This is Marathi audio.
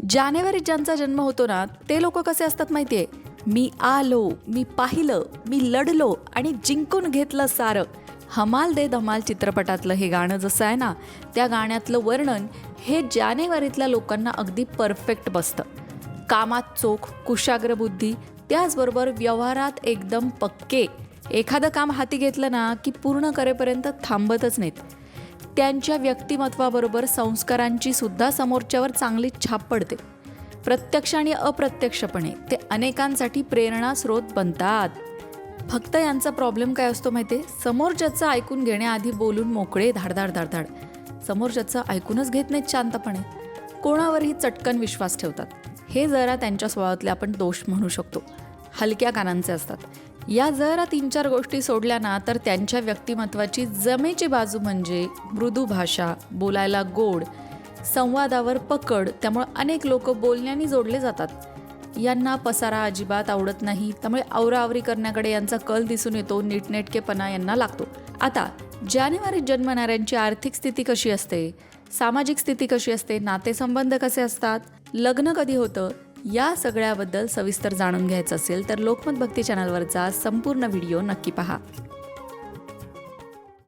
जानेवारीत ज्यांचा जन्म होतो ना, ते लोक कसे असतात माहितीये? मी आलो, मी पाहिलं, मी लढलो आणि जिंकून घेतलं सारं. हमाल दे धमाल चित्रपटातलं हे गाणं जसं आहे ना, त्या गाण्यातलं वर्णन हे जानेवारीतल्या लोकांना अगदी परफेक्ट बसतं. कामात चोख, कुशाग्र बुद्धी, त्याचबरोबर व्यवहारात एकदम पक्के. एखादं काम हाती घेतलं ना की पूर्ण करेपर्यंत थांबतच नाहीत. त्यांच्या व्यक्तिमत्वाबरोबर संस्कारांची सुद्धा समोरच्यावर चांगली छाप पडते. प्रत्यक्ष आणि अप्रत्यक्षपणे ते अनेकांसाठी प्रेरणा स्रोत बनतात. फक्त यांचा प्रॉब्लेम काय असतो माहिती आहे? समोरच्याचं ऐकून घेण्याआधी बोलून मोकळे धाडधाड धाडधाड. समोरच्याचं ऐकूनच घेत नाहीत शांतपणे. कोणावरही चटकन विश्वास ठेवतात. हे जरा त्यांच्या स्वभावातले आपण दोष म्हणू शकतो. हलक्या कानांचे असतात. या जरा 3-4 गोष्टी सोडल्या ना तर त्यांच्या व्यक्तिमत्वाची जमेची बाजू म्हणजे मृदू भाषा, बोलायला गोड, संवादावर पकड. त्यामुळे अनेक लोक बोलण्याने जोडले जातात. यांना पसारा अजिबात आवडत नाही. त्यामुळे आवराआवरी करण्याकडे यांचा कल दिसून येतो. नीटनेटकेपणा यांना लागतो. आता जानेवारीत जन्मणाऱ्यांची आर्थिक स्थिती कशी असते, सामाजिक स्थिती कशी असते, नातेसंबंध कसे असतात, लग्न कधी होतं, या सगळ्याबद्दल सविस्तर जाणून घ्यायचं असेल तर लोकमत भक्ती चॅनलवरचा संपूर्ण व्हिडिओ नक्की पहा.